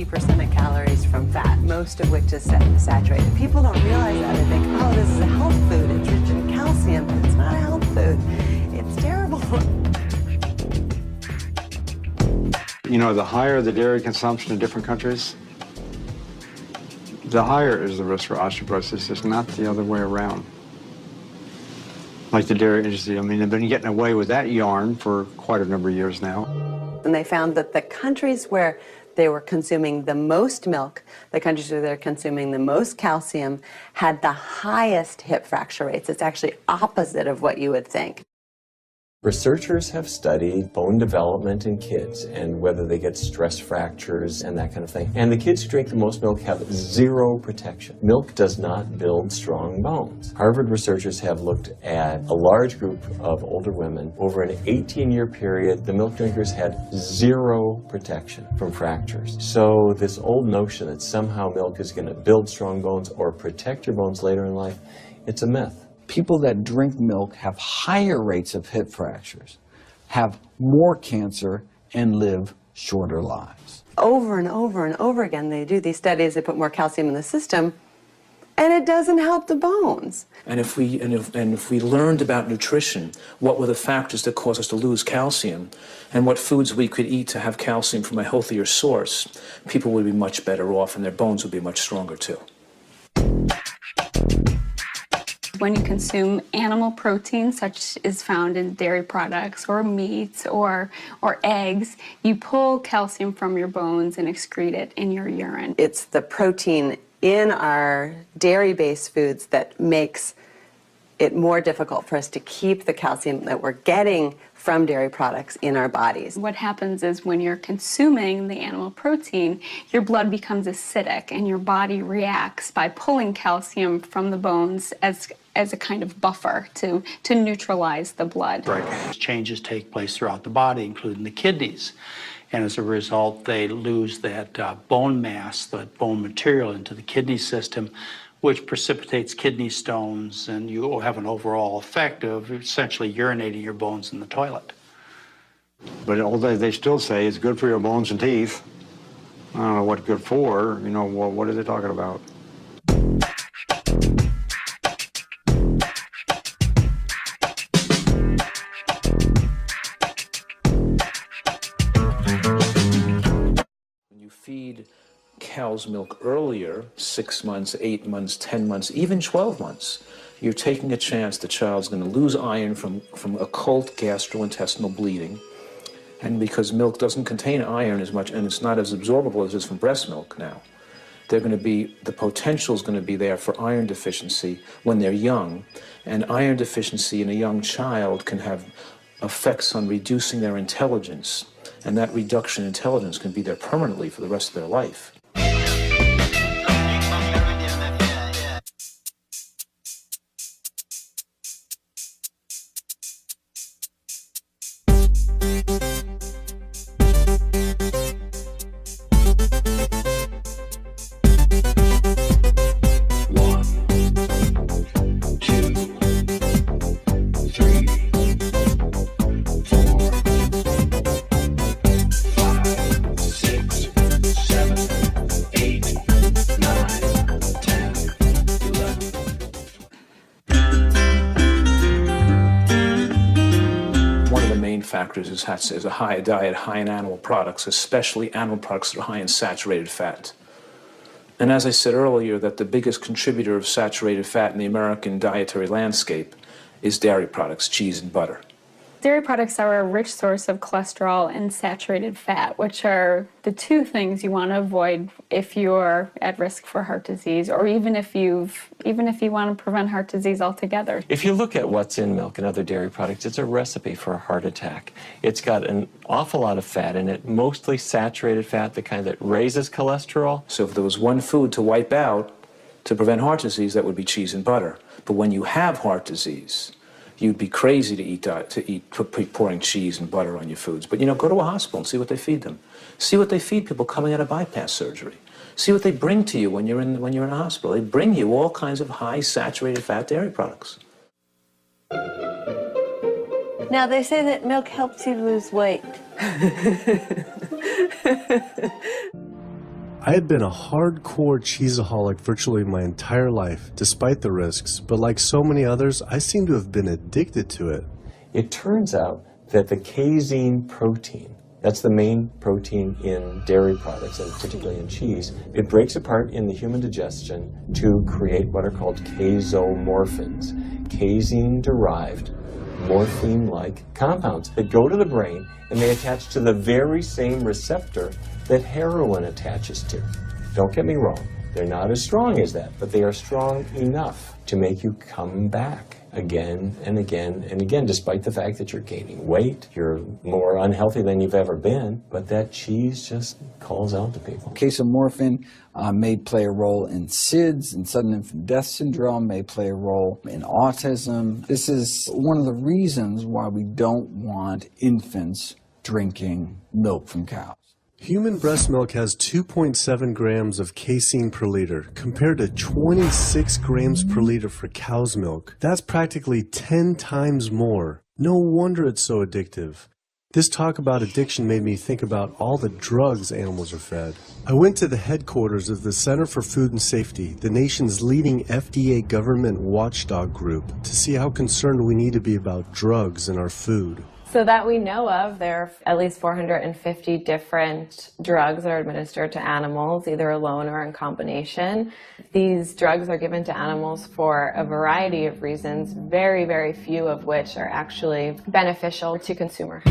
80% of calories from fat, most of which is saturated. People don't realize that. They think, oh, this is a health food. It's rich in calcium. It's not a health food. It's terrible. You know, the higher the dairy consumption in different countries, the higher is the risk for osteoporosis. It's not the other way around. Like the dairy industry, I mean, they've been getting away with that yarn for quite a number of years now. And they found that the countries where they were consuming the most milk, the countries where they're consuming the most calcium, had the highest hip fracture rates. It's actually opposite of what you would think. Researchers have studied bone development in kids and whether they get stress fractures and that kind of thing. And the kids who drink the most milk have zero protection. Milk does not build strong bones. Harvard researchers have looked at a large group of older women. Over an 18-year period, the milk drinkers had zero protection from fractures. So this old notion that somehow milk is going to build strong bones or protect your bones later in life, it's a myth. People that drink milk have higher rates of hip fractures, have more cancer, and live shorter lives. Over and over and over again, they do these studies, they put more calcium in the system, and it doesn't help the bones. And if we learned about nutrition, what were the factors that cause us to lose calcium, and what foods we could eat to have calcium from a healthier source, people would be much better off and their bones would be much stronger too. When you consume animal protein, such as found in dairy products or meats or eggs, you pull calcium from your bones and excrete it in your urine. It's the protein in our dairy-based foods that makes it more difficult for us to keep the calcium that we're getting from dairy products in our bodies. What happens is when you're consuming the animal protein, your blood becomes acidic and your body reacts by pulling calcium from the bones as a kind of buffer to neutralize the blood. Right. Changes take place throughout the body, including the kidneys. And as a result, they lose that bone mass, that bone material into the kidney system, which precipitates kidney stones, and you will have an overall effect of essentially urinating your bones in the toilet. But although they still say it's good for your bones and teeth, I don't know what good for, you know, what are they talking about? When you feed cow's milk earlier, 6 months, 8 months, 10 months, even 12 months, you're taking a chance the child's going to lose iron from occult gastrointestinal bleeding. And because milk doesn't contain iron as much, and it's not as absorbable as it is from breast milk now, the potential is going to be there for iron deficiency when they're young. And iron deficiency in a young child can have effects on reducing their intelligence. And that reduction in intelligence can be there permanently for the rest of their life. Factors is a high diet high in animal products, especially animal products that are high in saturated fat. And as I said earlier, that the biggest contributor of saturated fat in the American dietary landscape is dairy products, cheese and butter. Dairy products are a rich source of cholesterol and saturated fat, which are the two things you want to avoid if you're at risk for heart disease, or even if you want to prevent heart disease altogether. If you look at what's in milk and other dairy products, it's a recipe for a heart attack. It's got an awful lot of fat in it, mostly saturated fat, the kind that raises cholesterol. So if there was one food to wipe out to prevent heart disease, that would be cheese and butter. But when you have heart disease, you'd be crazy to eat pouring cheese and butter on your foods. But, you know, go to a hospital and see what they feed them. See what they feed people coming out of bypass surgery. See what they bring to you when you're in a hospital. They bring you all kinds of high saturated fat dairy products. Now, they say that milk helps you lose weight. I had been a hardcore cheeseaholic virtually my entire life, despite the risks, but like so many others, I seem to have been addicted to it. It turns out that the casein protein, that's the main protein in dairy products, and particularly in cheese, it breaks apart in the human digestion to create what are called casomorphins, casein-derived, morphine-like compounds that go to the brain and they attach to the very same receptor that heroin attaches to. Don't get me wrong, they're not as strong as that, but they are strong enough to make you come back again and again and again, despite the fact that you're gaining weight, you're more unhealthy than you've ever been, but that cheese just calls out to people. Casomorphin may play a role in SIDS, and sudden infant death syndrome, may play a role in autism. This is one of the reasons why we don't want infants drinking milk from cows. Human breast milk has 2.7 grams of casein per liter, compared to 26 grams per liter for cow's milk. That's practically 10 times more. No wonder it's so addictive. This talk about addiction made me think about all the drugs animals are fed. I went to the headquarters of the Center for Food and Safety, the nation's leading FDA government watchdog group, to see how concerned we need to be about drugs in our food. So that we know of, there are at least 450 different drugs that are administered to animals, either alone or in combination. These drugs are given to animals for a variety of reasons, very, very few of which are actually beneficial to consumers.